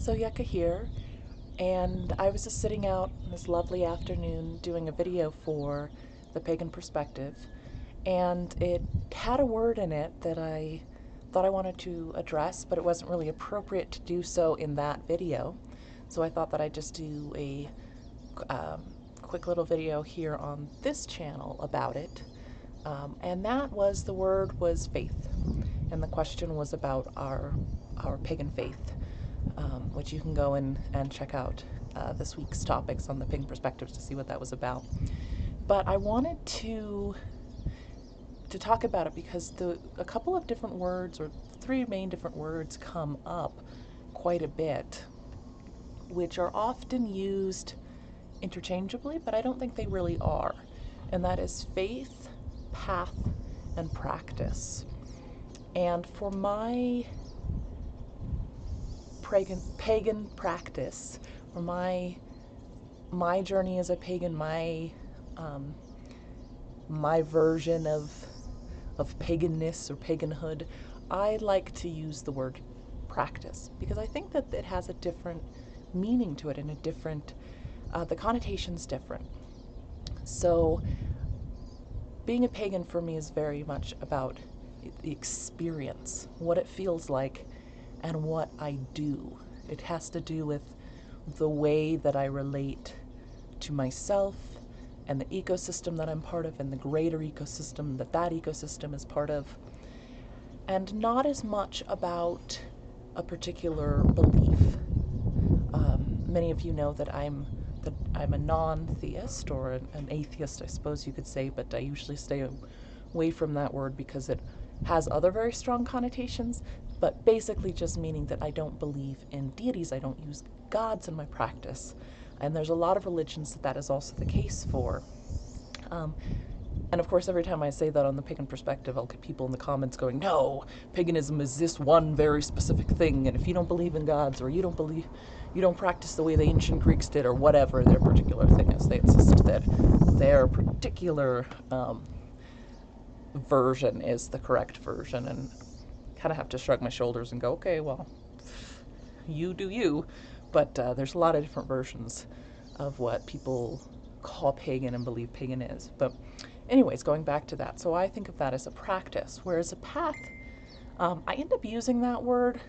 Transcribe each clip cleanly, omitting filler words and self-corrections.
So Yucca here, and I was just sitting out this lovely afternoon doing a video for the Pagan Perspective, and it had a word in it that I thought I wanted to address, but it wasn't really appropriate to do so in that video. So I thought that I'd just do a quick little video here on this channel about it. And that was, the word was faith, and the question was about our pagan faith. Which you can go and check out this week's topics on the Pagan Perspectives to see what that was about. But I wanted to talk about it because a couple of different words, or three main different words, come up quite a bit, which are often used interchangeably, but I don't think they really are. And that is faith, path, and practice. And for my pagan practice, or my journey as a pagan, my version of paganness or paganhood, I like to use the word practice because I think that it has a different meaning to it, and a different the connotation's different. So being a pagan for me is very much about the experience, what it feels like, and what I do. It has to do with the way that I relate to myself and the ecosystem that I'm part of, and the greater ecosystem that ecosystem is part of, and not as much about a particular belief. Many of you know that I'm a non-theist, or an atheist, I suppose you could say, but I usually stay away from that word because it has other very strong connotations, but basically just meaning that I don't believe in deities. I don't use gods in my practice. And there's a lot of religions that is also the case for. And of course, every time I say that on the Pagan Perspective, I'll get people in the comments going, no, paganism is this one very specific thing, and if you don't believe in gods, or you don't practice the way the ancient Greeks did, or whatever their particular thing is, they insist that their particular version is the correct version, and kind of have to shrug my shoulders and go, okay, well, you do you. But there's a lot of different versions of what people call pagan and believe pagan is. But anyways, going back to that, so I think of that as a practice, whereas a path, I end up using that word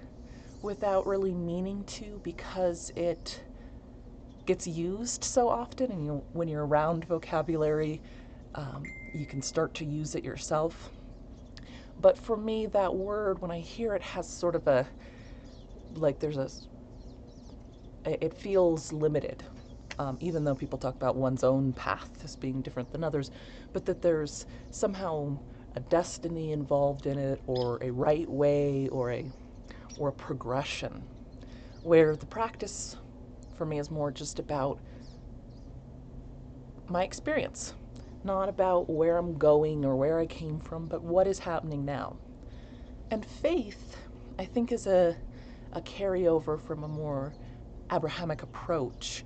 without really meaning to, because it gets used so often, and when you're around vocabulary, you can start to use it yourself. But for me, that word, when I hear it, has sort of a, like, it feels limited, even though people talk about one's own path as being different than others, but that there's somehow a destiny involved in it, or a right way, or a progression, where the practice for me is more just about my experience, not about where I'm going or where I came from, but what is happening now. And faith, I think, is a carryover from a more Abrahamic approach,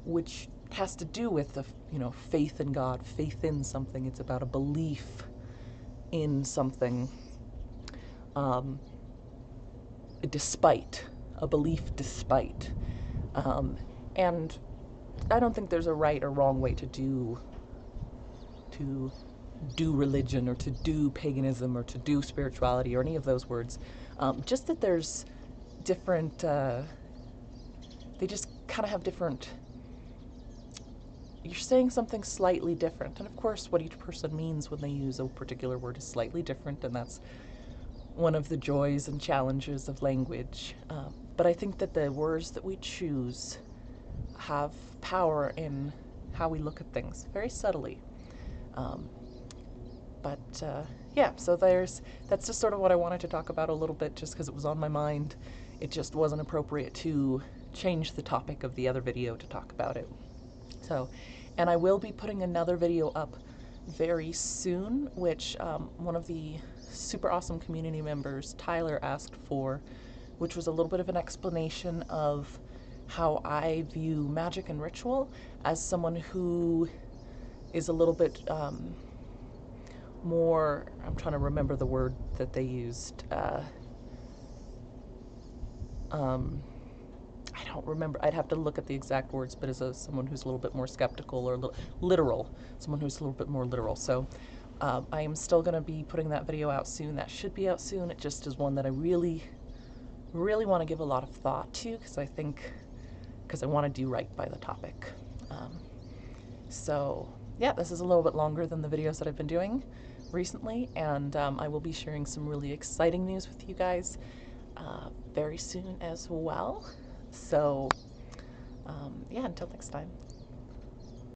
which has to do with the, faith in God, faith in something. It's about a belief in something, despite a belief, despite. And I don't think there's a right or wrong way to do religion, or to do paganism, or to do spirituality, or any of those words. Just that there's different, they just kind of have different, you're saying something slightly different. And of course, what each person means when they use a particular word is slightly different, and that's one of the joys and challenges of language. But I think that the words that we choose have power in how we look at things, very subtly. Yeah, so that's just sort of what I wanted to talk about a little bit, just because it was on my mind. It just wasn't appropriate to change the topic of the other video to talk about it. So, and I will be putting another video up very soon, which one of the super awesome community members, Tyler, asked for, which was a little bit of an explanation of how I view magic and ritual as someone who is a little bit more, I'm trying to remember the word that they used, I don't remember. I'd have to look at the exact words, but as someone who's a little bit more skeptical or literal, someone who's a little bit more literal. So I am still going to be putting that video out soon. That should be out soon. It just is one that I really, really want to give a lot of thought to because I want to do right by the topic. So yeah, this is a little bit longer than the videos that I've been doing recently, and I will be sharing some really exciting news with you guys very soon as well. So yeah, until next time.